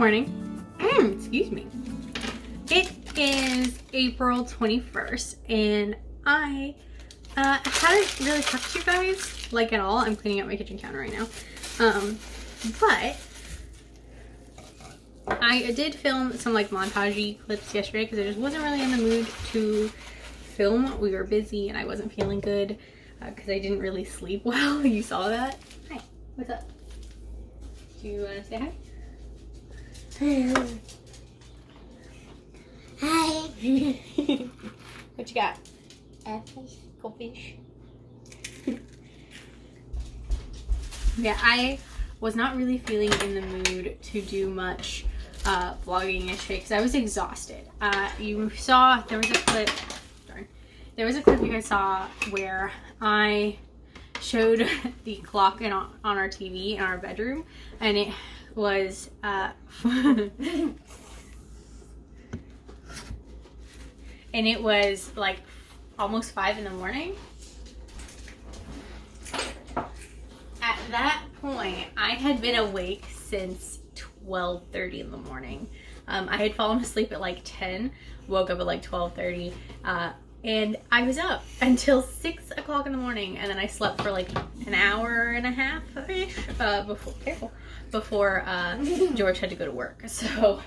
morning. Excuse me. It is April 21st and I haven't really talked to you guys like at all. I'm cleaning up my kitchen counter right now. But I did film some like montage clips yesterday because I just wasn't really in the mood to film. We were busy and I wasn't feeling good because I didn't really sleep well. You saw that? Hi, what's up? Do you want to say hi? Hi. What you got? Goldfish. Yeah, I was not really feeling in the mood to do much vlogging yesterday because I was exhausted. You saw there was a clip. Darn, there was a clip you guys saw where I showed the clock on our TV in our bedroom, and it was and it was like almost 5 in the morning. At that point, I had been awake since 12:30 in the morning. I had fallen asleep at like 10, woke up at like 12:30, and I was up until 6 o'clock in the morning, and then I slept for like an hour and a half-ish before George had to go to work. So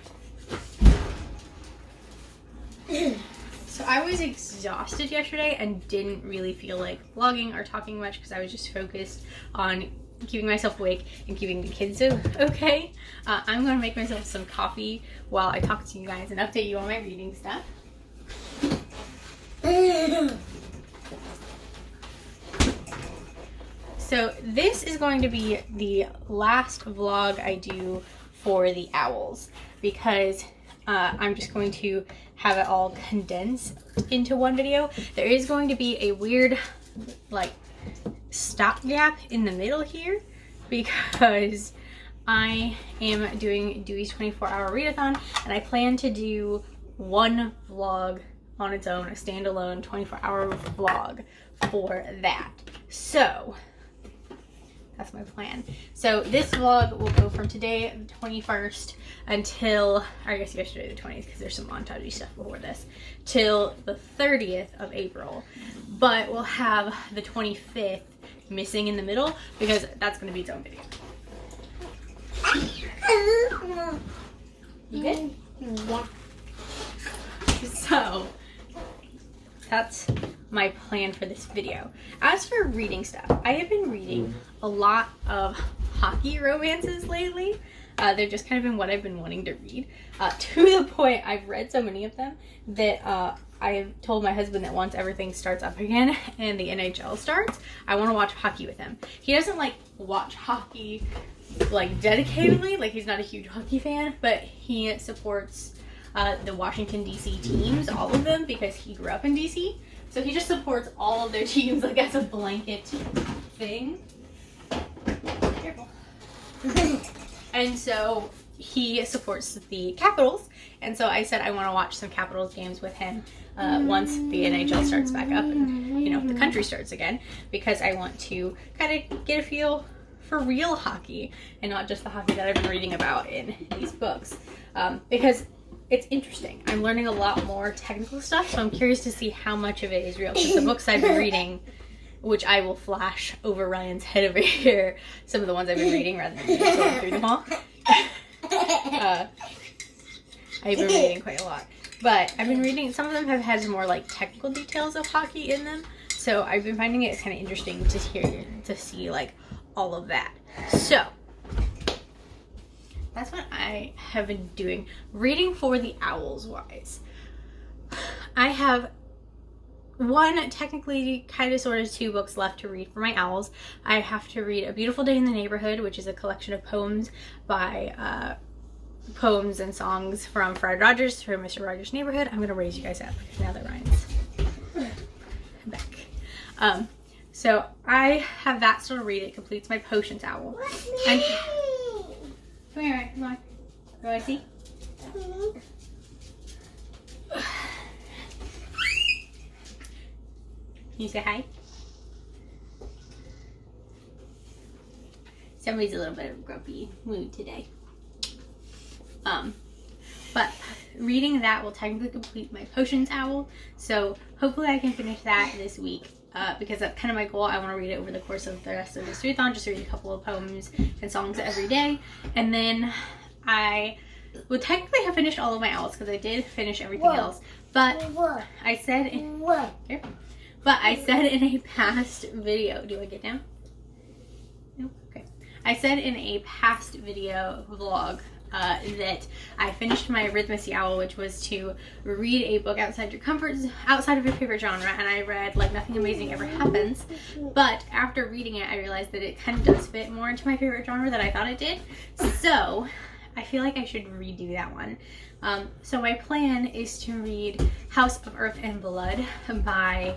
I was exhausted yesterday and didn't really feel like vlogging or talking much because I was just focused on keeping myself awake and keeping the kids okay. I'm going to make myself some coffee while I talk to you guys and update you on my reading stuff. So this is going to be the last vlog I do for the owls because I'm just going to have it all condensed into one video. There is going to be a weird like stopgap in the middle here because I am doing Dewey's 24-hour readathon, and I plan to do one vlog on its own, a standalone 24-hour vlog for that. So that's my plan. So this vlog will go from today, the 21st, until, I guess yesterday the 20th, because there's some montage stuff before this, till the 30th of April. But we'll have the 25th missing in the middle because that's going to be its own video. You good? Yeah. So that's my plan for this video. As for reading stuff, I have been reading a lot of hockey romances lately. They've just kind of been what I've been wanting to read, to the point I've read so many of them that I have told my husband that once everything starts up again and the NHL starts, I want to watch hockey with him. He doesn't like watch hockey like dedicatedly, like he's not a huge hockey fan, but he supports the Washington DC teams, all of them, because he grew up in DC. So he just supports all of their teams like as a blanket thing. Careful. And so he supports the Capitals. And so I said I want to watch some Capitals games with him once the NHL starts back up and, you know, the country starts again, because I want to kind of get a feel for real hockey and not just the hockey that I've been reading about in these books. Because it's interesting. I'm learning a lot more technical stuff, so I'm curious to see how much of it is real. Because the books I've been reading, which I will flash over Ryan's head over here, some of the ones I've been reading rather than just going through them all. I've been reading quite a lot. But I've been reading, some of them have had more like technical details of hockey in them. So I've been finding it kind of interesting to see like all of that. So that's what I have been doing. Reading for the owls wise, I have one, technically kind of sort of 2 books left to read for my owls. I have to read A Beautiful Day in the Neighborhood, which is a collection of poems by poems and songs from Fred Rogers from Mr. Rogers' Neighborhood. I'm gonna raise you guys up now that Ryan's back. So I have that still to read. It completes my Potions owl. And come here, Ryan. Come on. You want to see? Can you say hi? Somebody's a little bit of a grumpy mood today. But reading that will technically complete my potions owl. So hopefully I can finish that this week. Because that's kind of my goal. I want to read it over the course of the rest of this readathon, just read a couple of poems and songs every day. And then I would technically have finished all of my owls because I did finish everything else. But I said in a past video, do I get down? No? Okay. I said in a past video vlog that I finished my Arithmancy Owl, which was to read a book outside your outside of your favorite genre, and I read Like Nothing Amazing Ever Happens. But after reading it, I realized that it kind of does fit more into my favorite genre than I thought it did. So I feel like I should redo that one. So my plan is to read House of Earth and Blood by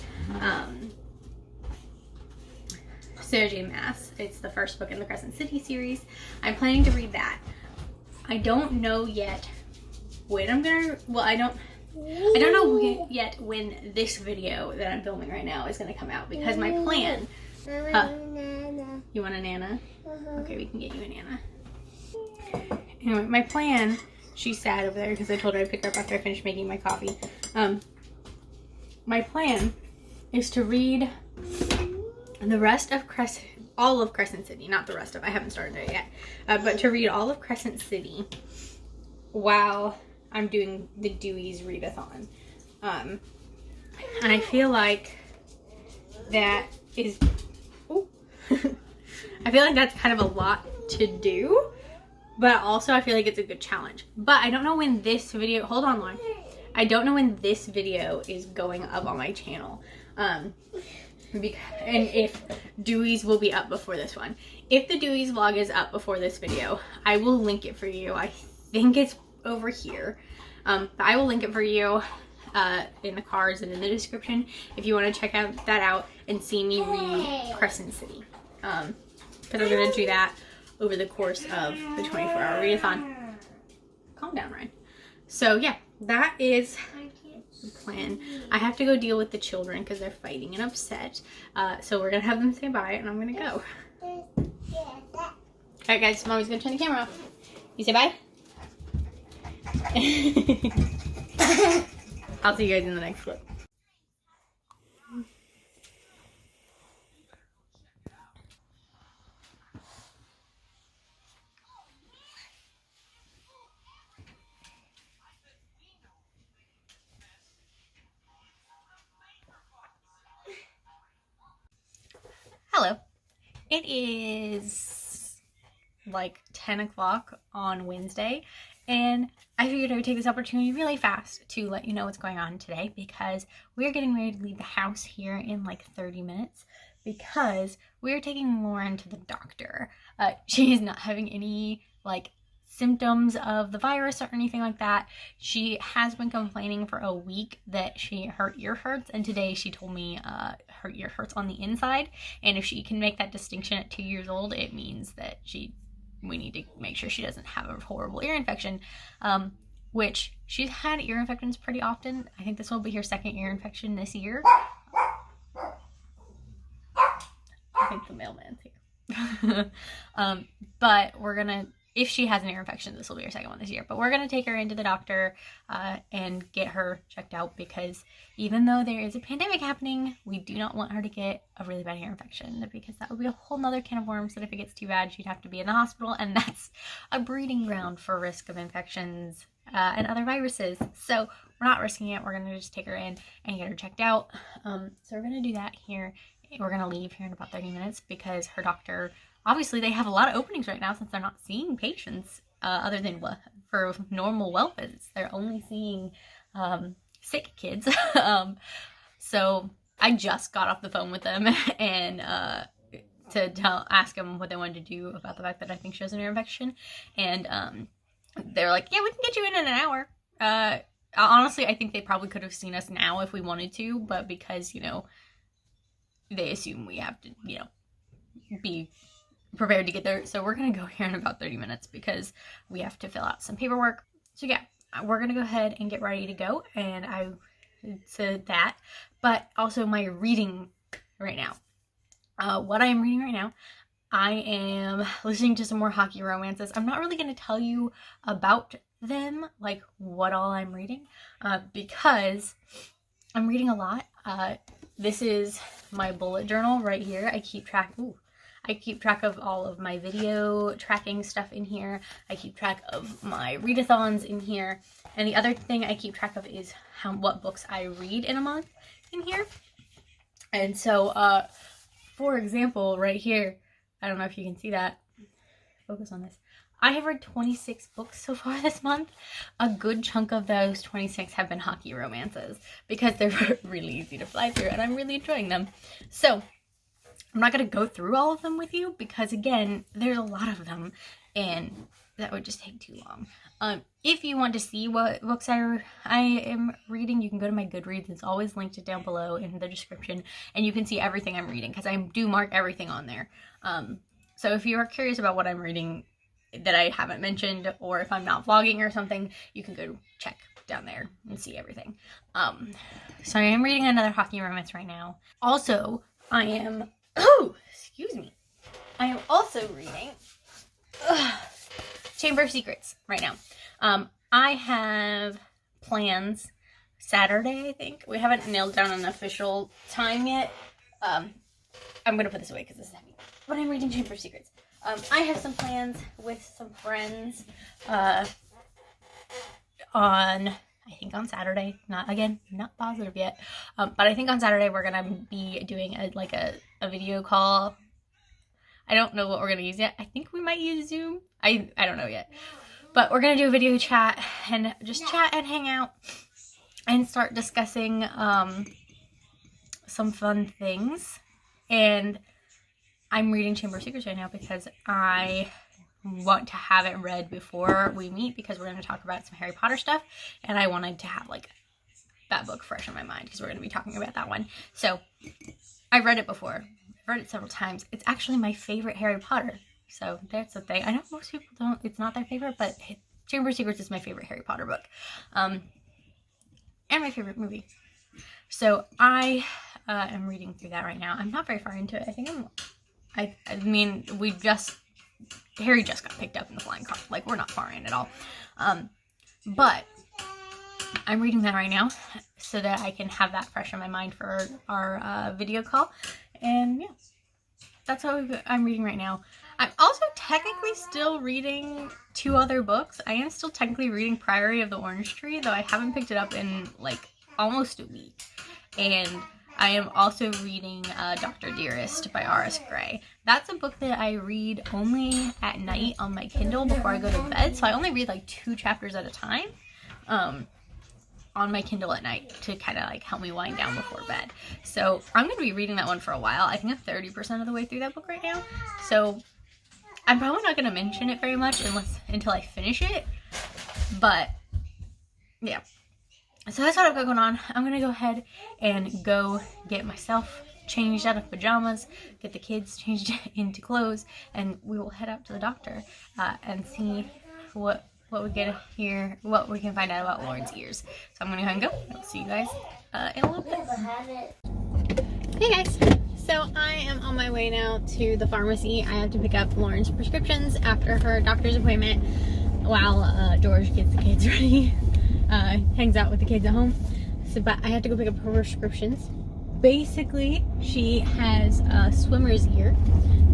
Sarah J. Maas. It's the first book in the Crescent City series. I'm planning to read that. I don't know yet when I'm gonna, well, I don't know yet when this video that I'm filming right now is gonna come out, because my plan, you want a Nana? Okay, we can get you a Nana. Anyway, my plan, she's sad over there because I told her I'd pick her up after I finished making my coffee. My plan is to read the rest of all of Crescent City, not the rest of, I haven't started it yet, but to read all of Crescent City while I'm doing the Dewey's readathon. And I feel like that is, I feel like that's kind of a lot to do, but also I feel like it's a good challenge. But I don't know when this video, hold on Lauren, I don't know when this video is going up on my channel. And if Dewey's will be up before this one. If the Dewey's vlog is up before this video, I will link it for you. I think it's over here. But I will link it for you in the cards and in the description if you want to check that out and see me read Crescent City. Because I'm going to do that over the course of the 24-hour readathon. Calm down, Ryan. So yeah, that is the plan. I have to go deal with the children because they're fighting and upset. So we're gonna have them say bye and I'm gonna go. Alright guys, Mommy's gonna turn the camera off. You say bye? I'll see you guys in the next clip. Hello. It is like 10 o'clock on Wednesday, and I figured I would take this opportunity really fast to let you know what's going on today, because we're getting ready to leave the house here in like 30 minutes because we're taking Lauren to the doctor. She is not having any like symptoms of the virus or anything like that. She has been complaining for a week that her ear hurts, and today she told me her ear hurts on the inside, and if she can make that distinction at 2 years old, it means that we need to make sure she doesn't have a horrible ear infection, which she's had ear infections pretty often. I think this will be her second ear infection this year. I think the mailman's here. But we're gonna, if she has an ear infection, this will be her second one this year. But we're going to take her into the doctor and get her checked out, because even though there is a pandemic happening, we do not want her to get a really bad ear infection, because that would be a whole nother can of worms that if it gets too bad, she'd have to be in the hospital, and that's a breeding ground for risk of infections and other viruses. So we're not risking it. We're going to just take her in and get her checked out. So we're going to do that here. We're going to leave here in about 30 minutes because her doctor, obviously they have a lot of openings right now since they're not seeing patients other than for normal well visits. They're only seeing sick kids. So I just got off the phone with them and to ask them what they wanted to do about the fact that I think she has an ear infection. And they're like, yeah, we can get you in an hour. Honestly, I think they probably could have seen us now if we wanted to, but because, you know, they assume we have to, you know, be prepared to get there. So we're going to go here in about 30 minutes because we have to fill out some paperwork. So yeah, we're going to go ahead and get ready to go. And I said that, but also my reading right now. What I am reading right now, I am listening to some more hockey romances. I'm not really going to tell you about them, like what all I'm reading, because I'm reading a lot. This is my bullet journal right here. I keep track of all of my video tracking stuff in here. I keep track of my readathons in here. And the other thing I keep track of is what books I read in a month in here. And so, for example, right here, I don't know if you can see that. Focus on this. I have read 26 books so far this month. A good chunk of those 26 have been hockey romances because they're really easy to fly through and I'm really enjoying them. So I'm not going to go through all of them with you because, again, there's a lot of them and that would just take too long. If you want to see what books I am reading, you can go to my GoodReads. It's always linked down below in the description, and you can see everything I'm reading because I do mark everything on there. So if you are curious about what I'm reading that I haven't mentioned, or if I'm not vlogging or something, you can go check down there and see everything. So I am reading another hockey romance right now. Also, I am also reading Chamber of Secrets right now. I have plans Saturday, I think. We haven't nailed down an official time yet. I'm gonna put this away because this is heavy. But I'm reading Chamber of Secrets. I have some plans with some friends on, I think on Saturday. Not positive yet. But I think on Saturday we're gonna be doing a video call. I don't know what we're gonna use yet. I think we might use Zoom. I don't know yet. But we're gonna do a video chat and just chat and hang out and start discussing some fun things. And I'm reading Chamber of Secrets right now because I want to have it read before we meet because we're going to talk about some Harry Potter stuff, and I wanted to have like that book fresh in my mind because we're going to be talking about that one. So I've read it before. I've read it several times. It's actually my favorite Harry Potter. So that's the thing. I know most people don't, it's not their favorite, but Chamber of Secrets is my favorite Harry Potter book. And my favorite movie. So I am reading through that right now. I'm not very far into it. I think Harry just got picked up in the flying car. Like, we're not far in at all. But I'm reading that right now so that I can have that fresh in my mind for our video call. And yeah, that's what I'm reading right now. I'm also technically still reading 2 other books. I am still technically reading Priory of the Orange Tree, though I haven't picked it up in like almost a week. And I am also reading Dr. Dearest by R.S. Gray. That's a book that I read only at night on my Kindle before I go to bed. So I only read like 2 chapters at a time on my Kindle at night to kind of like help me wind down before bed. So I'm going to be reading that one for a while. I think I'm 30% of the way through that book right now. So I'm probably not going to mention it very much until I finish it. But yeah. So that's what I've got going on. I'm going to go ahead and go get myself changed out of pajamas, get the kids changed into clothes, and we will head out to the doctor and see what we get here, what we can find out about Lauren's ears. So I'm going to go ahead and go. I'll see you guys in a little bit. Hey guys. So I am on my way now to the pharmacy. I have to pick up Lauren's prescriptions after her doctor's appointment while George gets the kids ready. Hangs out with the kids at home. So, but I have to go pick up her prescriptions. Basically, she has a swimmer's ear,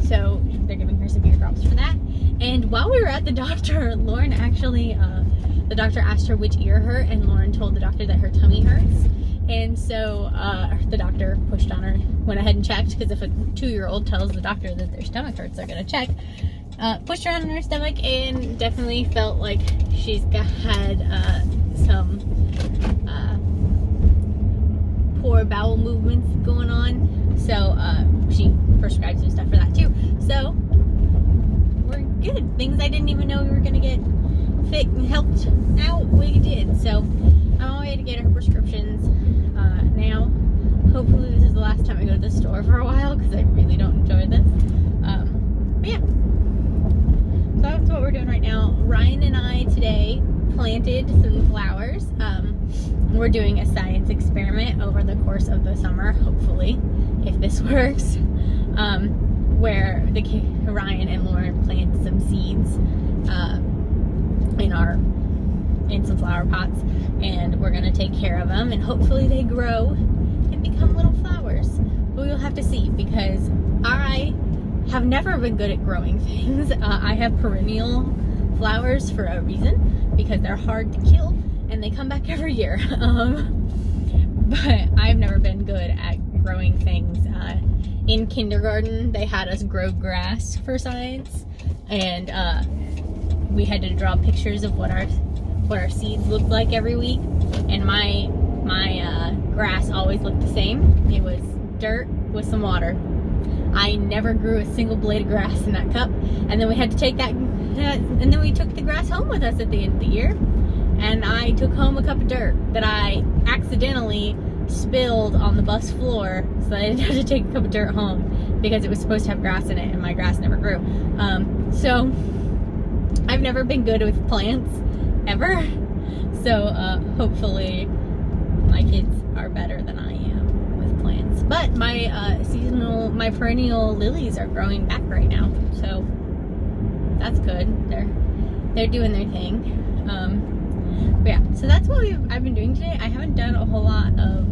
so they're giving her some ear drops for that. And while we were at the doctor, Lauren actually, the doctor asked her which ear hurt, and Lauren told the doctor that her tummy hurts. And so the doctor pushed on her, went ahead and checked, because if a 2-year-old tells the doctor that their stomach hurts, they're going to check. Pushed her on her stomach and definitely felt like she's had some poor bowel movements going on. So she prescribed some stuff for that too. So we're good. Things I didn't even know we were going to get fit and helped out, we did. So I'm on my way to get her prescriptions now. Hopefully this is the last time I go to the store for a while because I really don't enjoy this. But yeah. So that's what we're doing right now. Ryan and I today planted some flowers. We're doing a science experiment over the course of the summer, hopefully, if this works, where Ryan and Lauren planted some seeds in our in some flower pots, and we're gonna take care of them, and hopefully they grow and become little flowers. But we'll have to see, because I have never been good at growing things. I have perennial flowers for a reason, because they're hard to kill and they come back every year. But I've never been good at growing things. In kindergarten, they had us grow grass for science, and we had to draw pictures of what our seeds looked like every week. And my grass always looked the same. It was dirt with some water. I never grew a single blade of grass in that cup. And then we had to take and then we took the grass home with us at the end of the year. And I took home a cup of dirt that I accidentally spilled on the bus floor, so I didn't have to take a cup of dirt home, because it was supposed to have grass in it, and my grass never grew. So I've never been good with plants, ever. So hopefully my kids are better than I am with plants. But my perennial lilies are growing back right now, so that's good. They're doing their thing. But yeah, so that's what I've been doing today. I haven't done a whole lot of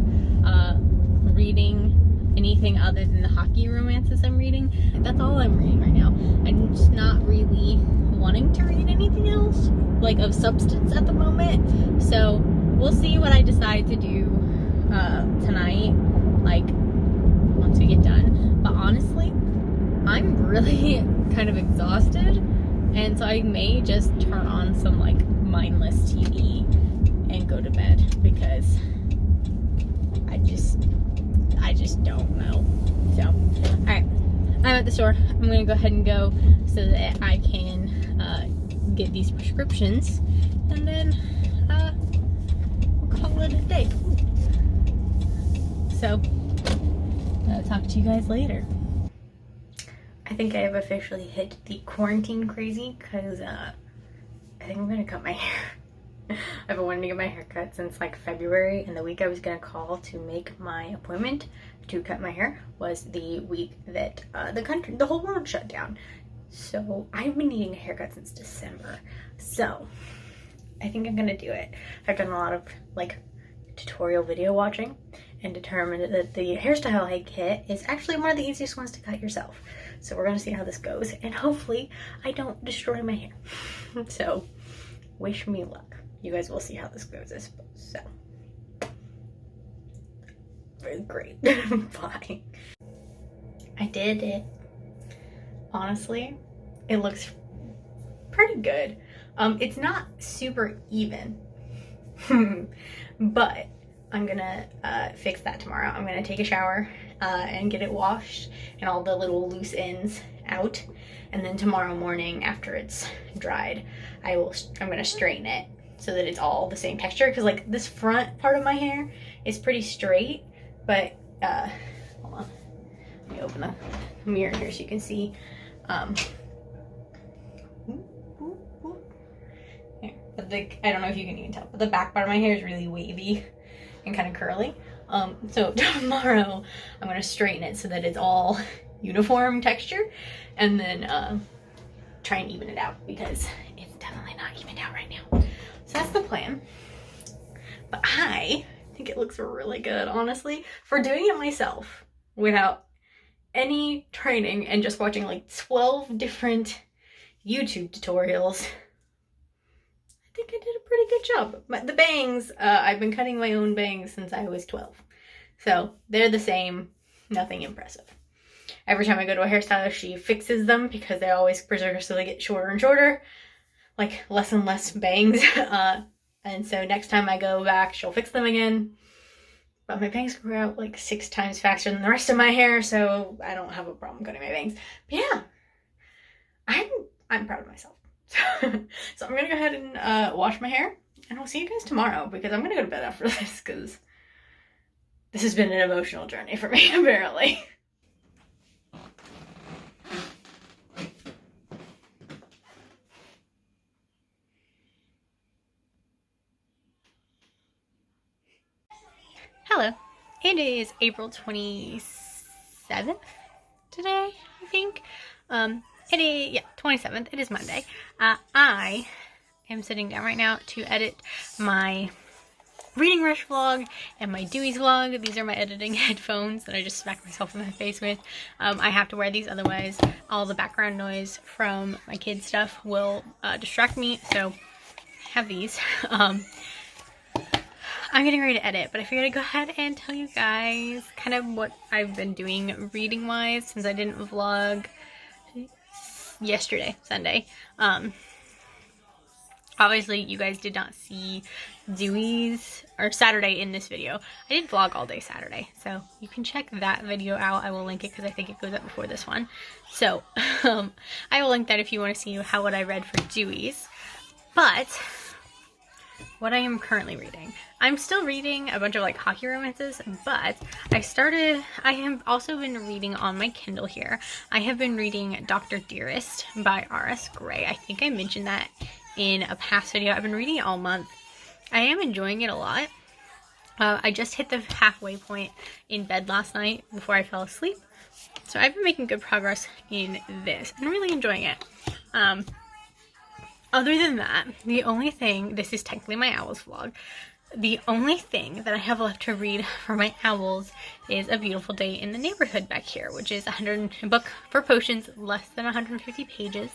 reading anything other than the hockey romances I'm reading. That's all I'm reading right now. I'm just not really wanting to read anything else, like, of substance at the moment. So we'll see what I decide to do tonight, like, once we get done. But honestly, I'm really kind of exhausted, and so I may just turn on some, like, mindless TV and go to bed, because I just don't know. So, alright, I'm at the store. I'm gonna go ahead and go so that I can get these prescriptions, and then we'll call it a day. So, I'll talk to you guys later. I think I have officially hit the quarantine crazy, because I think I'm gonna cut my hair. I've been wanting to get my hair cut since like February, and the week I was gonna call to make my appointment to cut my hair was the week that the whole world shut down. So I've been needing a haircut since December. So I think I'm gonna do it. I've done a lot of like tutorial video watching and determined that the hairstyle I get is actually one of the easiest ones to cut yourself. So we're gonna see how this goes, and hopefully I don't destroy my hair. So wish me luck. You guys will see how this goes, I suppose. So great. Bye. I did it. Honestly, it looks pretty good. It's not super even, but I'm gonna fix that tomorrow. I'm gonna take a shower and get it washed and all the little loose ends out, and then tomorrow morning after it's dried, I'm gonna straighten it so that it's all the same texture, because like this front part of my hair is pretty straight, but hold on, let me open the mirror here so you can see. Here. But I don't know if you can even tell, but the back part of my hair is really wavy and kind of curly. So tomorrow I'm gonna straighten it so that it's all uniform texture, and then try and even it out, because it's definitely not evened out right now. So that's the plan. But I think it looks really good, honestly, for doing it myself without any training and just watching like 12 different YouTube tutorials. I think I did a pretty good job. But the bangs, I've been cutting my own bangs since I was 12. So they're the same, nothing impressive. Every time I go to a hairstylist, she fixes them because they always progressively get shorter and shorter, like less and less bangs. And so next time I go back, she'll fix them again. But my bangs grow out like 6 times faster than the rest of my hair, so I don't have a problem cutting my bangs. But yeah, I'm proud of myself. So I'm gonna go ahead and wash my hair, and I'll see you guys tomorrow, because I'm gonna go to bed after this, because this has been an emotional journey for me, apparently. Hello, it is April 27th today, I think. It is, yeah, 27th, it is Monday. I am sitting down right now to edit my Reading Rush vlog and my Dewey's vlog. These are my editing headphones that I just smacked myself in the face with. I have to wear these, otherwise all the background noise from my kids' stuff will distract me, so I have these. I'm getting ready to edit, but I figured I'd go ahead and tell you guys kind of what I've been doing reading wise since I didn't vlog yesterday, Sunday. Obviously, you guys did not see Dewey's, or Saturday in this video. I did vlog all day Saturday, so you can check that video out. I will link it because I think it goes up before this one. So, I will link that if you want to see what I read for Dewey's. But, what I am currently reading. I'm still reading a bunch of like hockey romances, but I have also been reading on my Kindle here. I have been reading Dr. Dearest by R.S. Gray. I think I mentioned that in a past video. I've been reading it all month. I am enjoying it a lot. I just hit the halfway point in bed last night before I fell asleep. So I've been making good progress in this. I'm really enjoying it. Other than that, the only thing, this is technically my Owls vlog, the only thing that I have left to read for my Owls is A Beautiful Day in the Neighborhood back here, which is a book for potions, less than 150 pages.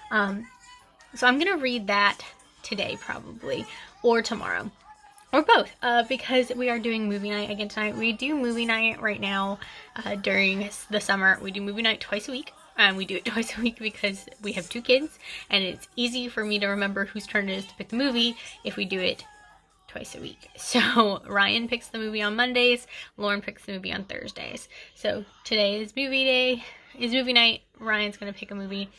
So I'm going to read that today probably, or tomorrow, or both, because we are doing movie night again tonight. We do movie night right now during the summer. We do movie night twice a week. We do it twice a week because we have 2 kids, and it's easy for me to remember whose turn it is to pick the movie if we do it twice a week. So Ryan picks the movie on Mondays, Lauren picks the movie on Thursdays. So today is movie night. Ryan's going to pick a movie.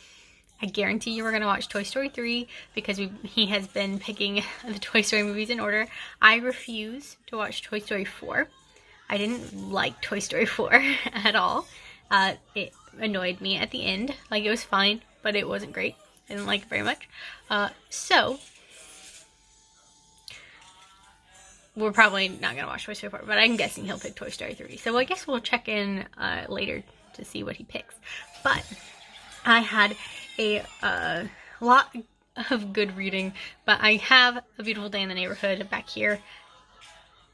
I guarantee you we're going to watch Toy Story 3 because he has been picking the Toy Story movies in order. I refuse to watch Toy Story 4. I didn't like Toy Story 4 at all. It annoyed me at the end. Like, it was fine, but it wasn't great. I didn't like it very much. So we're probably not going to watch Toy Story 4, but I'm guessing he'll pick Toy Story 3. So I guess we'll check in later to see what he picks. But I had a lot of good reading, but I have A Beautiful Day in the Neighborhood back here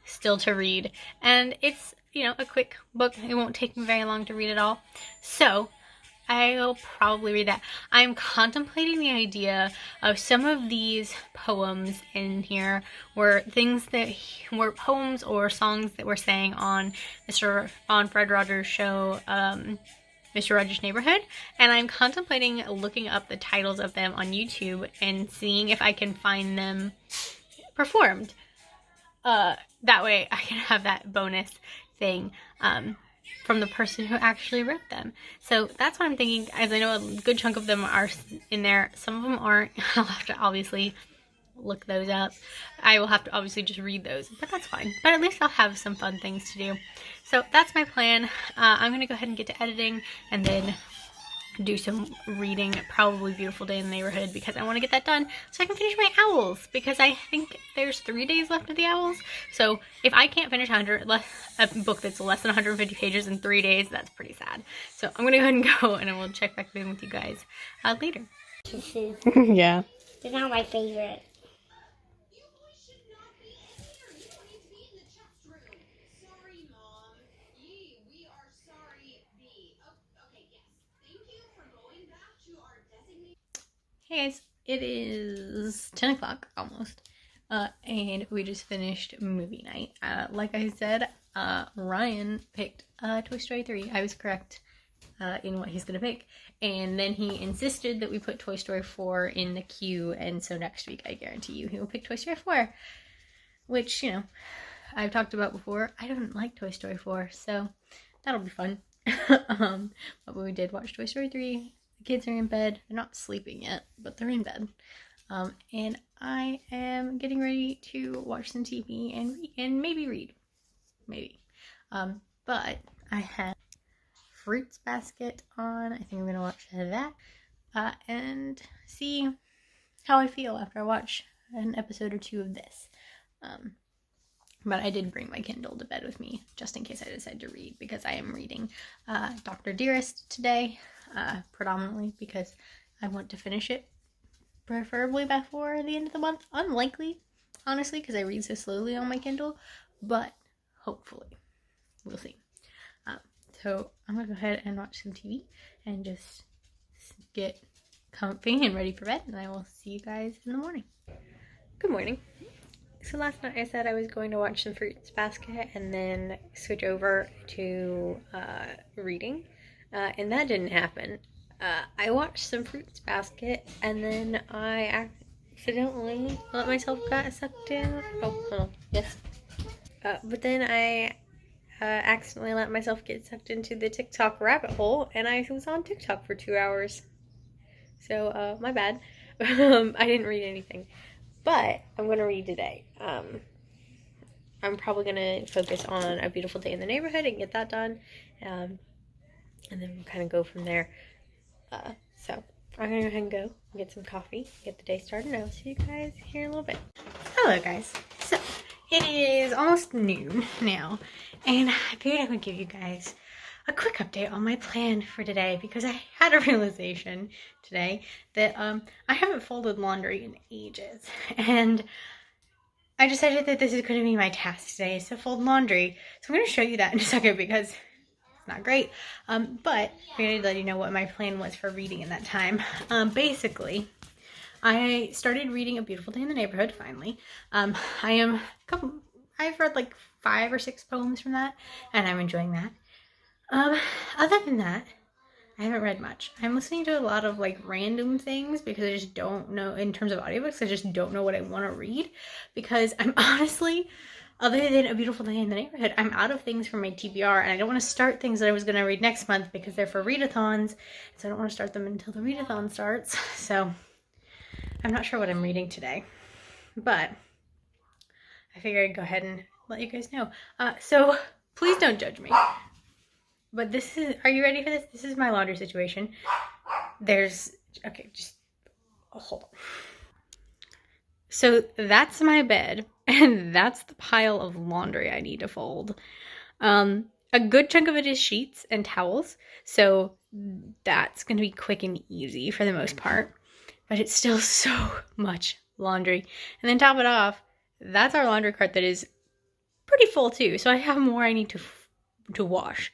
still to read, and it's, you know, a quick book. It won't take me very long to read it all, so I'll probably read that. I'm contemplating the idea of some of these poems in here were things that were poems or songs that were sang on Fred Rogers' show, Mr. Rogers' Neighborhood, and I'm contemplating looking up the titles of them on YouTube and seeing if I can find them performed. That way I can have that bonus thing from the person who actually wrote them. So that's what I'm thinking, as I know a good chunk of them are in there. Some of them aren't. I'll have to obviously look those up. I will have to obviously just read those, but that's fine. But at least I'll have some fun things to do. So that's my plan. I'm going to go ahead and get to editing and then do some reading, probably Beautiful Day in the Neighborhood, because I want to get that done so I can finish my Owls, because I think there's 3 days left of the Owls. So if I can't finish a book that's less than 150 pages in 3 days, that's pretty sad. So I'm going to go ahead and go, and I will check back in with you guys later. Yeah. They're not my favorite. Hey guys, it is 10 o'clock almost, and we just finished movie night. Like I said, Ryan picked Toy Story 3. I was correct in what he's gonna pick, and then he insisted that we put Toy Story 4 in the queue, and so next week I guarantee you he will pick Toy Story 4, which, you know, I've talked about before. I don't like Toy Story 4, so that'll be fun. But we did watch Toy Story 3. The kids are in bed. They're not sleeping yet, but they're in bed. And I am getting ready to watch some TV and maybe read. Maybe. But I have Fruits Basket on. I think I'm going to watch that. And see how I feel after I watch an episode or 2 of this. But I did bring my Kindle to bed with me, just in case I decide to read, because I am reading Dr. Dearest today, predominantly because I want to finish it preferably before the end of the month. Unlikely, honestly, because I read so slowly on my Kindle, but hopefully. We'll see. So I'm gonna go ahead and watch some TV and just get comfy and ready for bed, and I will see you guys in the morning. Good morning. So last night I said I was going to watch some Fruits Basket and then switch over to reading, and that didn't happen. I watched some Fruits Basket and then I accidentally let myself get sucked in. Oh, hold on. Yes. But then I accidentally let myself get sucked into the TikTok rabbit hole, and I was on TikTok for 2 hours. So, my bad. I didn't read anything. But I'm going to read today. I'm probably going to focus on A Beautiful Day in the Neighborhood and get that done. And then we'll kind of go from there. So, I'm going to go ahead and go get some coffee, get the day started, and I will see you guys here in a little bit. Hello, guys. So, it is almost noon now, and I figured I would give you guys a quick update on my plan for today because I had a realization today that I haven't folded laundry in ages, and I decided that this is going to be my task today, is to fold laundry. So I'm going to show you that in a second because it's not great, but I'm going to let you know what my plan was for reading in that time. Basically, I started reading A Beautiful Day in the Neighborhood, finally. I've read like 5 or 6 poems from that, and I'm enjoying that. Other than that, I haven't read much. I'm listening to a lot of like random things because I just don't know, in terms of audiobooks, I just don't know what I want to read because I'm honestly, other than A Beautiful Day in the Neighborhood, I'm out of things for my TBR, and I don't want to start things that I was going to read next month because they're for readathons, so I don't want to start them until the readathon starts. So I'm not sure what I'm reading today, but I figured I'd go ahead and let you guys know. So please don't judge me. But this is, are you ready for this? This is my laundry situation. Okay, just hold on. So that's my bed, and that's the pile of laundry I need to fold. A good chunk of it is sheets and towels, so that's going to be quick and easy for the most part. But it's still so much laundry. And then top it off, that's our laundry cart that is pretty full too. So I have more I need to wash.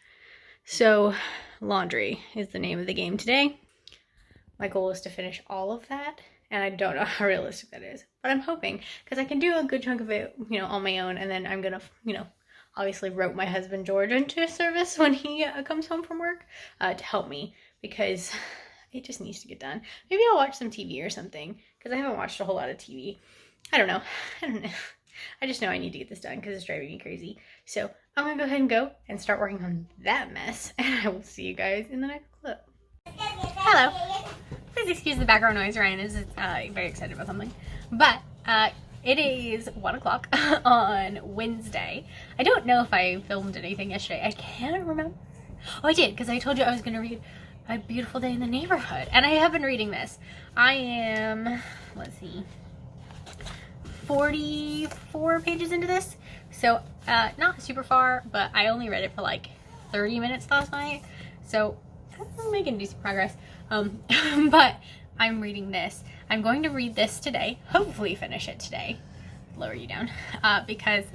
So laundry is the name of the game today. My goal is to finish all of that, and I don't know how realistic that is, but I'm hoping because I can do a good chunk of it, on my own, and then I'm gonna, obviously rope my husband George into service when he comes home from work to help me because it just needs to get done. Maybe I'll watch some TV or something because I haven't watched a whole lot of TV. I don't know. I just know I need to get this done because it's driving me crazy. So I'm going to go ahead and go and start working on that mess. And I will see you guys in the next clip. Hello. Please excuse the background noise. Ryan is very excited about something. But it is 1 o'clock on Wednesday. I don't know if I filmed anything yesterday. I can't remember. Oh, I did because I told you I was going to read A Beautiful Day in the Neighborhood. And I have been reading this. I am, let's see, 44 pages into this. So not super far, but I only read it for like 30 minutes last night. So I'm making decent progress. But I'm reading this. I'm going to read this today, hopefully finish it today. Lower you down. Because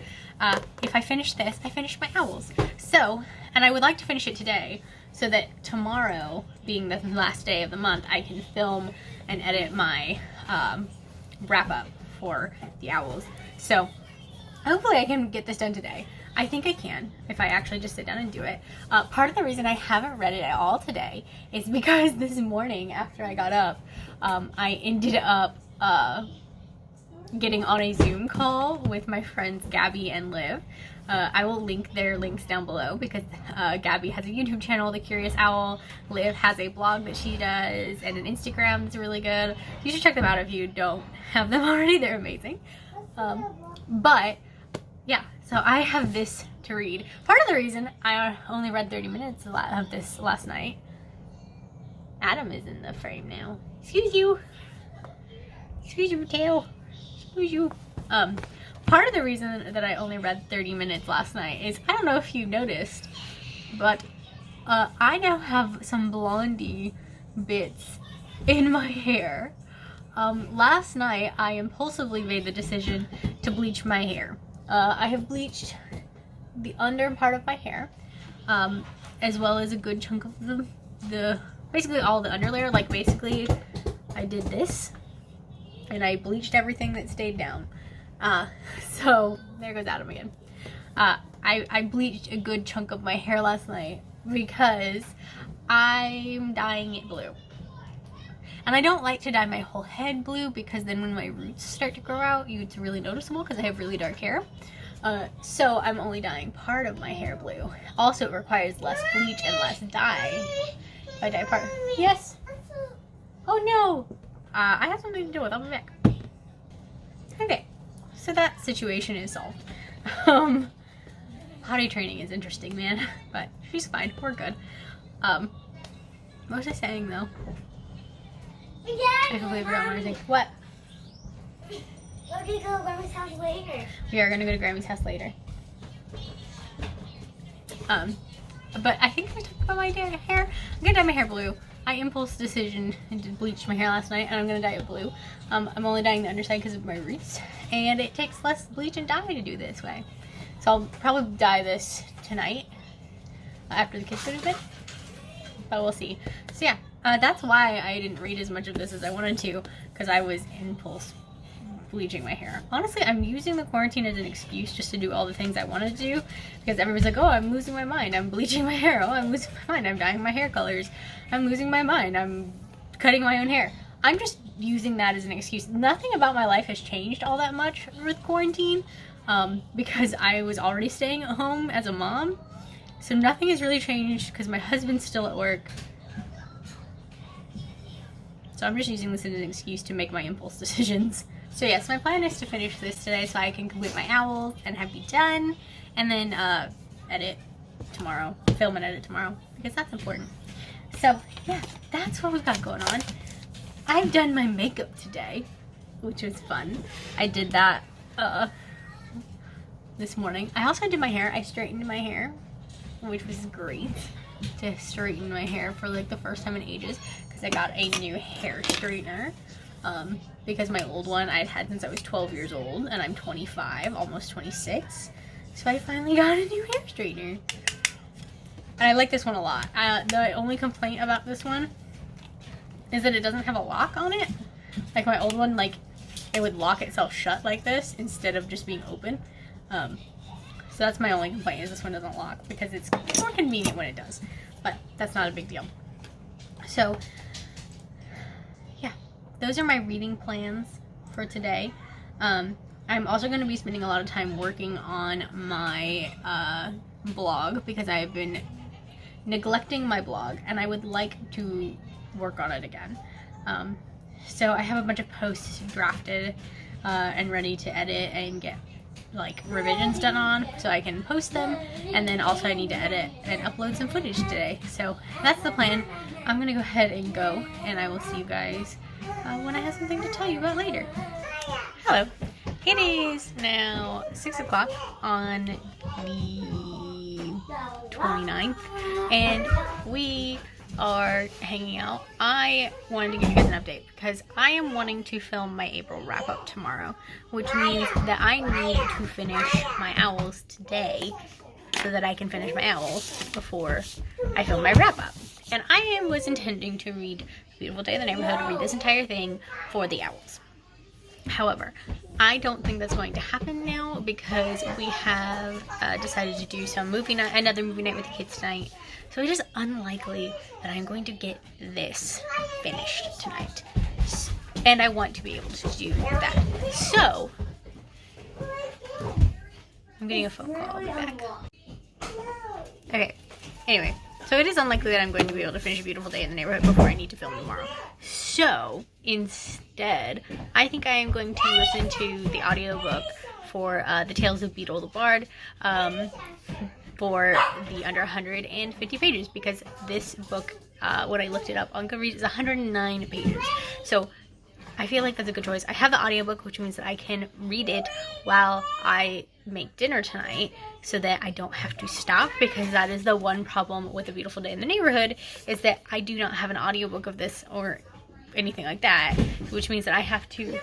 if I finish this, I finish my owls. So, and I would like to finish it today so that tomorrow, being the last day of the month, I can film and edit my wrap up for the owls. So hopefully I can get this done today. I think I can if I actually just sit down and do it. Part of the reason I haven't read it at all today is because this morning after I got up, I ended up getting on a Zoom call with my friends Gabby and Liv. I will link their links down below because Gabby has a YouTube channel, The Curious Owl. Liv has a blog that she does and an Instagram that's really good. You should check them out if you don't have them already. They're amazing. But yeah, so I have this to read. Part of the reason I only read 30 minutes of this last night. Adam is in the frame now. Excuse you. Excuse you, Tail. Excuse you. Part of the reason that I only read 30 minutes last night is, I don't know if you noticed, but I now have some blondie bits in my hair. last night I impulsively made the decision to bleach my hair. I have bleached the under part of my hair, as well as a good chunk of the basically all the underlayer. Like basically I did this and I bleached everything that stayed down. So there goes Adam again. I bleached a good chunk of my hair last night because I'm dyeing it blue. And I don't like to dye my whole head blue because then when my roots start to grow out, it's really noticeable because I have really dark hair. So I'm only dyeing part of my hair blue. Also, it requires less bleach and less dye. If I dye part. Yes? Oh no! I have something to do with. I'll be back. Okay, so that situation is solved. Potty training is interesting, man. But she's fine. We're good. What was I saying though? I completely forgot what I was saying. What? We're gonna go to Grandma's house later. We are gonna go to Grammy's house later. But I think I talked about my hair. I'm gonna dye my hair blue. I impulse decision and did bleach my hair last night, and I'm gonna dye it blue. I'm only dyeing the underside because of my roots, and it takes less bleach and dye to do this way. So I'll probably dye this tonight after the kids go to bed, but we'll see. So yeah, that's why I didn't read as much of this as I wanted to, because I was impulse bleaching my hair. Honestly, I'm using the quarantine as an excuse just to do all the things I wanted to do, because everybody's like, oh, I'm losing my mind, I'm bleaching my hair, oh, I'm losing my mind, I'm dyeing my hair colors, I'm losing my mind, I'm cutting my own hair. I'm just using that as an excuse. Nothing about my life has changed all that much with quarantine, because I was already staying at home as a mom, so nothing has really changed because my husband's still at work. So I'm just using this as an excuse to make my impulse decisions. So yes, my plan is to finish this today so I can complete my owls and have be done, and then edit tomorrow, film and edit tomorrow, because that's important. So yeah, that's what we've got going on. I've done my makeup today, which was fun. I did that this morning. I also did my hair. I straightened my hair, which was great to straighten my hair for like the first time in ages, because I got a new hair straightener. Because my old one I'd had since I was 12 years old, and I'm 25, almost 26. So I finally got a new hair straightener. And I like this one a lot. The only complaint about this one is that it doesn't have a lock on it. Like my old one, like it would lock itself shut like this instead of just being open. So that's my only complaint, is this one doesn't lock, because it's more convenient when it does. But that's not a big deal. So yeah, those are my reading plans for today. I'm also going to be spending a lot of time working on my blog, because I've been neglecting my blog and I would like to work on it again. So I have a bunch of posts drafted and ready to edit and get like revisions done on so I can post them, and then also I need to edit and upload some footage today. So that's the plan. I'm gonna go ahead and go, and I will see you guys when I have something to tell you about later. Hello. It is now 6 o'clock on the 29th, and we are hanging out. I wanted to give you guys an update because I am wanting to film my April wrap-up tomorrow, which means that I need to finish my owls today so that I can finish my owls before I film my wrap-up. And I was intending to read Beautiful Day in the Neighborhood, read this entire thing for the owls. However, I don't think that's going to happen now, because we have decided to do some another movie night with the kids tonight. So it is unlikely that I'm going to get this finished tonight. And I want to be able to do that. So, I'm getting a phone call. I'll be back. Okay, anyway. So it is unlikely that I'm going to be able to finish A Beautiful Day in the Neighborhood before I need to film tomorrow. So, instead, I think I am going to listen to the audiobook for The Tales of Beetle the Bard for the under 150 pages, because this book, when I looked it up on GoodReads, is 109 pages. So, I feel like that's a good choice. I have the audiobook, which means that I can read it while I make dinner tonight, so that I don't have to stop, because that is the one problem with A Beautiful Day in the Neighborhood, is that I do not have an audiobook of this, or anything like that, which means that I have to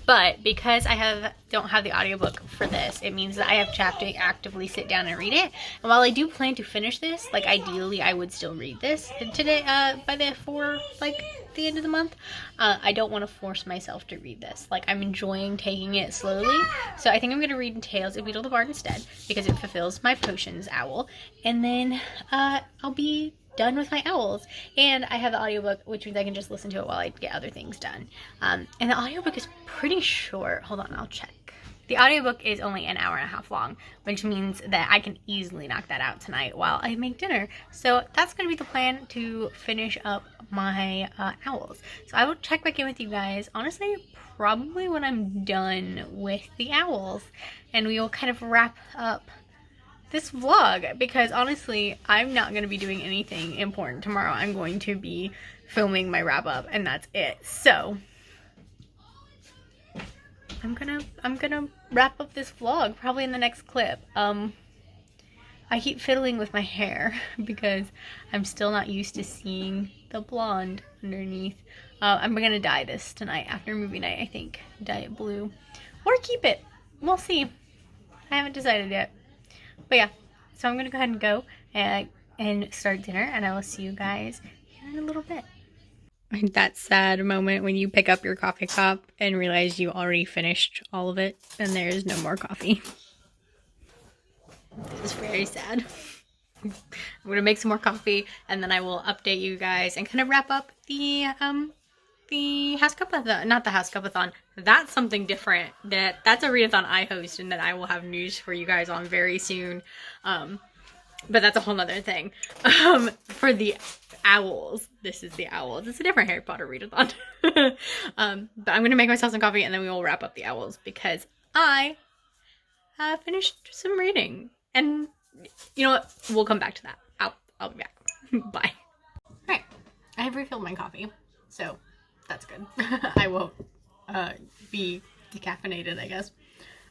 but because I don't have the audiobook for this, it means that I have to actively sit down and read it. And while I do plan to finish this, like ideally I would still read this today by the end of the month. I don't want to force myself to read this. Like, I'm enjoying taking it slowly. So I think I'm going to read Tales of Beetle the Bard instead, because it fulfills my potions owl. And then I'll be done with my owls, and I have the audiobook, which means I can just listen to it while I get other things done. And the audiobook is pretty short. Hold on, I'll check. The audiobook is only an hour and a half long, which means that I can easily knock that out tonight while I make dinner. So that's going to be the plan, to finish up my owls. So I will check back in with you guys, honestly, probably when I'm done with the owls, and we will kind of wrap up this vlog, because honestly I'm not going to be doing anything important tomorrow. I'm going to be filming my wrap up, and that's it. So I'm gonna wrap up this vlog probably in the next clip. I keep fiddling with my hair because I'm still not used to seeing the blonde underneath. I'm gonna dye this tonight after movie night, I think. Dye it blue or keep it, we'll see. I haven't decided yet. But yeah, so I'm going to go ahead and go and start dinner, and I will see you guys here in a little bit. That sad moment when you pick up your coffee cup and realize you already finished all of it and there is no more coffee. It's very sad. I'm going to make some more coffee, and then I will update you guys and kind of wrap up the House Cupathon, not the House Cupathon. That's something different. That's a readathon I host, and that I will have news for you guys on very soon. But that's a whole nother thing. For the owls, this is the owls. It's a different Harry Potter readathon. But I'm gonna make myself some coffee, and then we will wrap up the owls, because I finished some reading, and you know what? We'll come back to that. I'll be back. Bye. All right, I have refilled my coffee, so that's good. I won't be decaffeinated, I guess.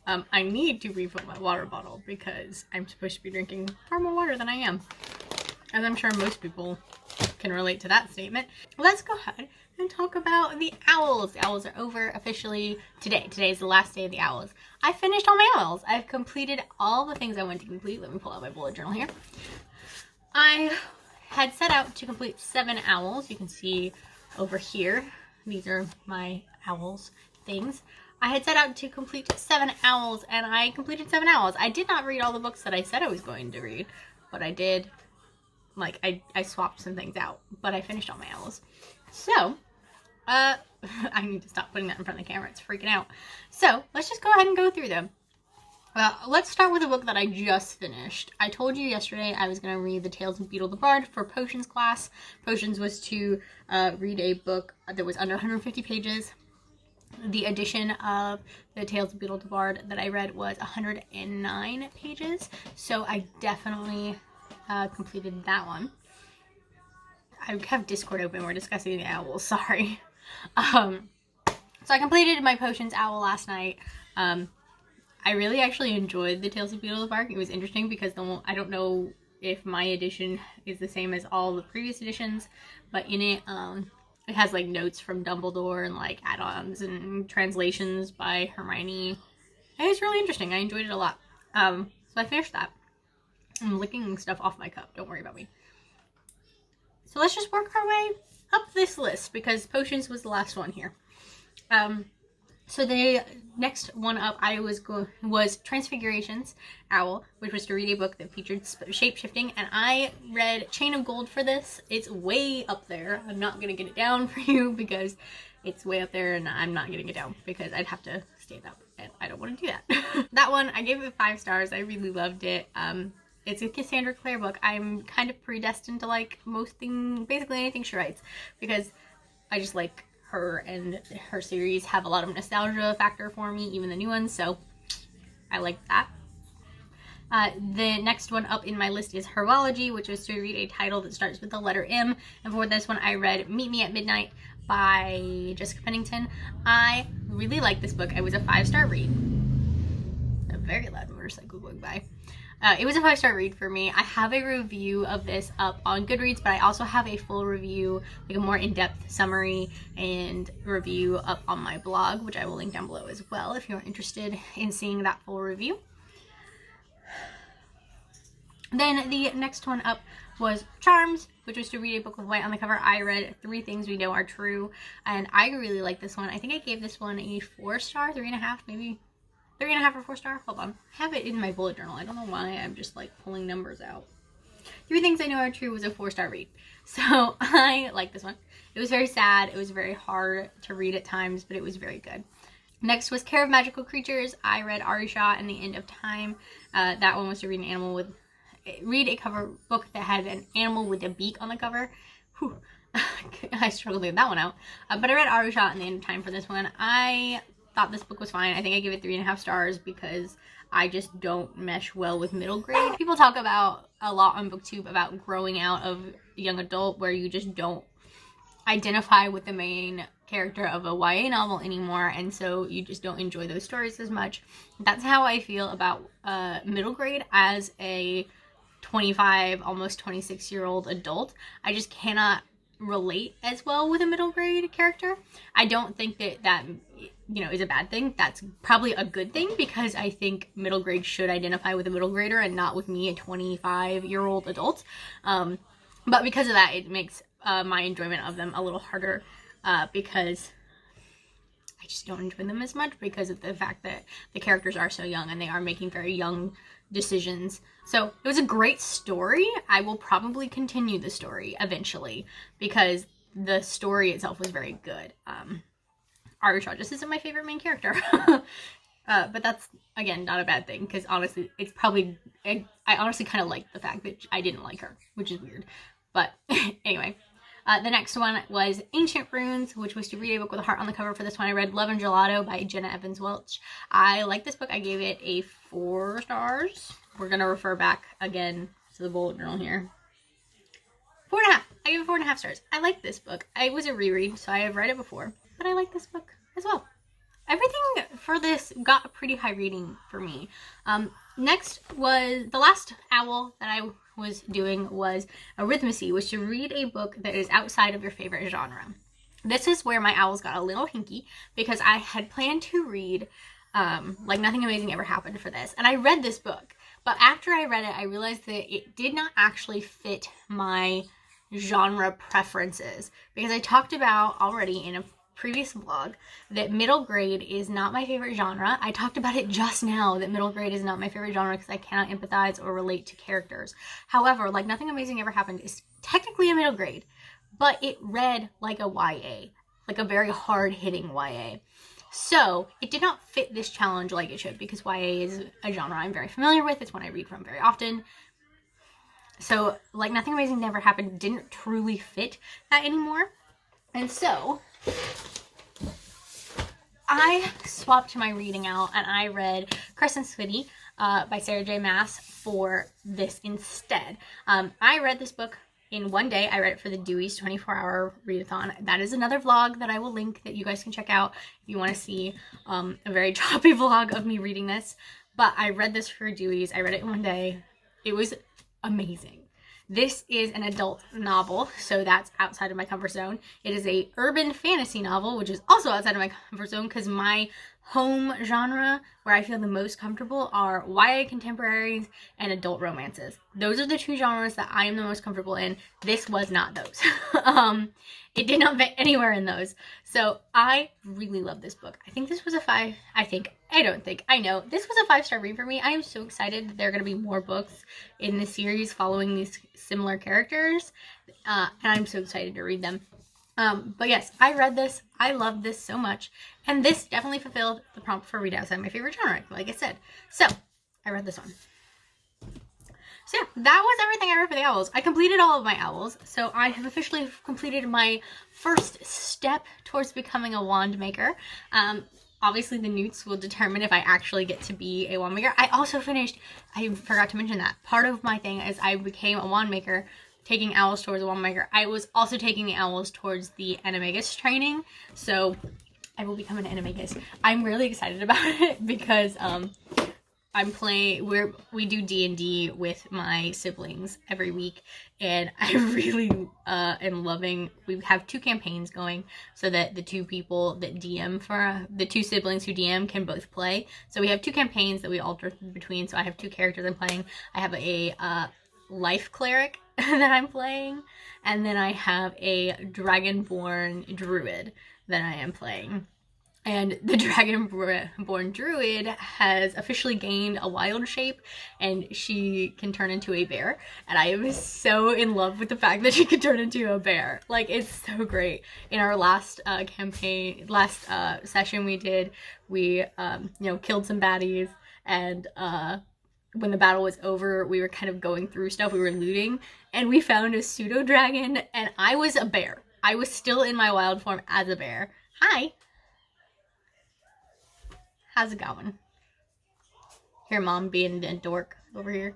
I need to refill my water bottle because I'm supposed to be drinking far more water than I am. As I'm sure most people can relate to that statement. Let's go ahead and talk about the owls. The owls are over officially today. Today is the last day of the owls. I finished all my owls. I've completed all the things I wanted to complete. Let me pull out my bullet journal here. I had set out to complete 7 owls. You can see over here. These are my owls things. I had set out to complete 7 owls, and I completed 7 owls. I did not read all the books that I said I was going to read, but I did. Like, I swapped some things out, but I finished all my owls. So, I need to stop putting that in front of the camera. It's freaking out. So, let's just go ahead and go through them. Let's start with a book that I just finished. I told you yesterday I was going to read the Tales of Beetle the Bard for Potions class. Potions was to read a book that was under 150 pages. The edition of the Tales of Beetle the Bard that I read was 109 pages. So I definitely completed that one. I have Discord open. We're discussing the owls. Sorry. So I completed my Potions owl last night. I really actually enjoyed the Tales of Beetle the Bard. It was interesting because I don't know if my edition is the same as all the previous editions, but in it, it has like notes from Dumbledore and like add-ons and translations by Hermione. It was really interesting. I enjoyed it a lot. So I finished that. I'm licking stuff off my cup. Don't worry about me. So let's just work our way up this list because Potions was the last one here. So the next one up was Transfigurations Owl, which was to read a book that featured shape-shifting, and I read Chain of Gold for this. It's way up there. I'm not going to get it down for you because it's way up there, and I'm not getting it down because I'd have to stand up, and I don't want to do that. That one, I gave it 5 stars. I really loved it. It's a Cassandra Clare book. I'm kind of predestined to like basically anything she writes, because I just like her, and her series have a lot of nostalgia factor for me, even the new ones, so I like that. The next one up in my list is Herbology, which was to read a title that starts with the letter M, and for this one I read Meet Me at Midnight by Jessica Pennington. I really like this book. It was a 5-star read. A very loud motorcycle going by. It was a 5-star read for me. I have a review of this up on GoodReads, but I also have a full review, like a more in-depth summary and review up on my blog, which I will link down below as well if you're interested in seeing that full review. Then the next one up was Charms, which was to read a book with white on the cover. I read 3 Things We Know Are True, and I really like this one. I think I gave this one a 4-star, 3.5, maybe 3.5 or 4-star. Hold on, I have it in my bullet journal. I don't know why I'm just like pulling numbers out. 3 Things I Know Are True was a 4-star read, so I like this one. It was very sad. It was very hard to read at times, but it was very good. Next was Care of Magical Creatures. I read Arisha and the End of Time. That one was to read a cover book that had an animal with a beak on the cover. Whew. I struggled to get that one out. But I read Arisha and the End of Time for this one. I thought this book was fine. I think I gave it 3.5 stars because I just don't mesh well with middle grade. People talk about a lot on BookTube about growing out of young adult, where you just don't identify with the main character of a YA novel anymore, and so you just don't enjoy those stories as much. That's how I feel about middle grade as a 25, almost 26-year-old adult. I just cannot relate as well with a middle grade character. I don't think that is a bad thing. That's probably a good thing, because I think middle grade should identify with a middle grader and not with me, a 25-year-old adult. But because of that, it makes my enjoyment of them a little harder, because I just don't enjoy them as much because of the fact that the characters are so young and they are making very young decisions. So it was a great story. I will probably continue the story eventually because the story itself was very good. Arisha just isn't my favorite main character. But that's, again, not a bad thing, because honestly, it's probably, I honestly kind of like the fact that I didn't like her, which is weird. But anyway, the next one was Ancient Runes, which was to read a book with a heart on the cover. For this one, I read Love and Gelato by Jenna Evans Welch. I like this book. I gave it a 4 stars. We're going to refer back again to the bullet journal here. 4.5. I gave it 4.5 stars. I like this book. It was a reread, so I have read it before, but I like this book as well. Everything for this got a pretty high rating for me. Next was the last owl that I was doing was Arithmacy, which is to read a book that is outside of your favorite genre. This is where my owls got a little hinky, because I had planned to read like Nothing Amazing Ever Happened for this, and I read this book, but after I read it, I realized that it did not actually fit my genre preferences, because I talked about already in a previous vlog that middle grade is not my favorite genre. I talked about it just now, that middle grade is not my favorite genre because I cannot empathize or relate to characters. However, like Nothing Amazing Ever Happened is technically a middle grade, but it read like a YA, like a very hard-hitting YA. So it did not fit this challenge like it should, because YA is a genre I'm very familiar with. It's one I read from very often. So like Nothing Amazing Never Happened didn't truly fit that anymore. And so I swapped my reading out and I read Crescent City by Sarah J. Maas for this instead. I read this book in one day. I read it for the Dewey's 24-hour readathon. That is another vlog that I will link that you guys can check out if you want to see a very choppy vlog of me reading this. But I read this for Dewey's. I read it in one day. It was amazing. This is an adult novel, so that's outside of my comfort zone. It is a urban fantasy novel, which is also outside of my comfort zone, because my home genre, where I feel the most comfortable, are YA contemporaries and adult romances. Those are the 2 genres that I am the most comfortable in. This was not those. It did not fit anywhere in those. So I really love this book. I think this was a 5. I know. This was a 5-star read for me. I am so excited that there are going to be more books in this series following these similar characters. And I'm so excited to read them. But yes, I read this. I loved this so much. And this definitely fulfilled the prompt for read outside my favorite genre, like I said. So I read this one. So yeah, that was everything I read for the owls. I completed all of my owls, so I have officially completed my first step towards becoming a wand maker. Obviously the newts will determine if I actually get to be a wand maker. I also finished, I forgot to mention that, part of my thing is I became a wand maker, taking owls towards a wand maker. I was also taking the owls towards the animagus training, so I will become an animagus. I'm really excited about it because I'm playing, we do D&D with my siblings every week, and I really am loving, we have 2 campaigns going so that the 2 people that DM for, the 2 siblings who DM can both play. So we have 2 campaigns that we alter between, so I have 2 characters I'm playing. I have a life cleric that I'm playing, and then I have a dragonborn druid that I am playing. And the Dragonborn Druid has officially gained a wild shape, and she can turn into a bear. And I am so in love with the fact that she can turn into a bear. Like, it's so great. In our last session we did, we, killed some baddies, and when the battle was over, we were kind of going through stuff, we were looting, and we found a pseudo dragon, and I was a bear. I was still in my wild form as a bear. Hi! How's it going? Here, Mom being a dork over here.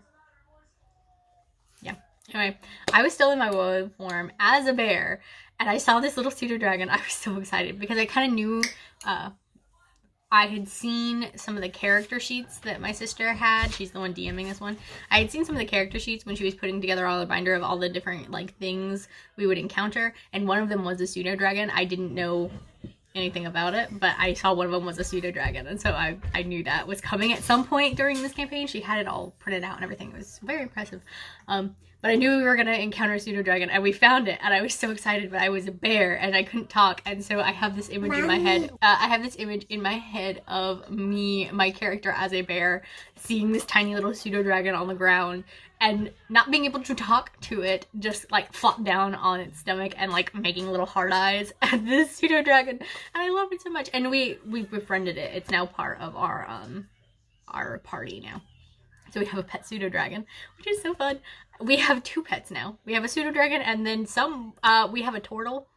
Yeah. Anyway, I was still in my wild form as a bear, and I saw this little pseudo dragon. I was so excited because I kind of knew, I had seen some of the character sheets that my sister had. She's the one DMing this one. I had seen some of the character sheets when she was putting together all the binder of all the different, like, things we would encounter, and one of them was a pseudo dragon. I didn't know anything about it, but I saw one of them was a pseudo dragon, and so I knew that was coming at some point during this campaign. She had it all printed out and everything. It was very impressive. But I knew we were gonna encounter a pseudo dragon, and we found it, and I was so excited. But I was a bear and I couldn't talk, and so I have this image in my head. I have this image in my head of me, my character as a bear, seeing this tiny little pseudo dragon on the ground, and not being able to talk to it, just like flop down on its stomach and like making little hard eyes at this pseudo dragon. And I love it so much. And we befriended it. It's now part of our party now. So we have a pet pseudo dragon, which is so fun. We have 2 pets now. We have a pseudo dragon, and then we have a turtle.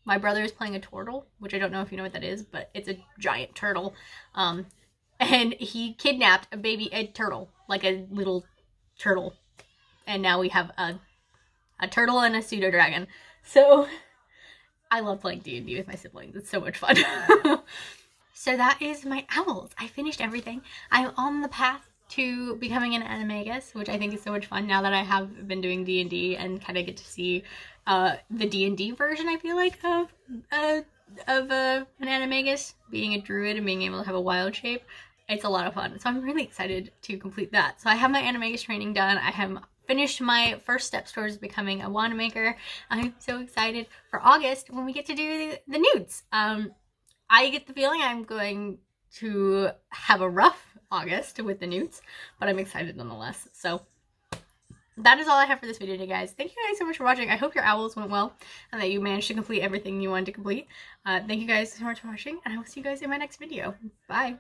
My brother is playing a turtle, which I don't know if you know what that is, but it's a giant turtle. And he kidnapped a turtle, like a little turtle. And now we have a turtle and a pseudo dragon. So I love playing D&D with my siblings. It's so much fun. So that is my owls. I finished everything. I'm on the path to becoming an animagus, which I think is so much fun now that I have been doing D&D and kind of get to see the D&D version, I feel like, of an animagus, being a druid and being able to have a wild shape. It's a lot of fun. So I'm really excited to complete that. So I have my animagus training done. I have finished my first steps towards becoming a wand maker. I'm so excited for August when we get to do the nudes. I get the feeling I'm going to have a rough August with the nudes, but I'm excited nonetheless. So that is all I have for this video today, guys. Thank you guys so much for watching. I hope your owls went well and that you managed to complete everything you wanted to complete. Thank you guys so much for watching, and I will see you guys in my next video. Bye.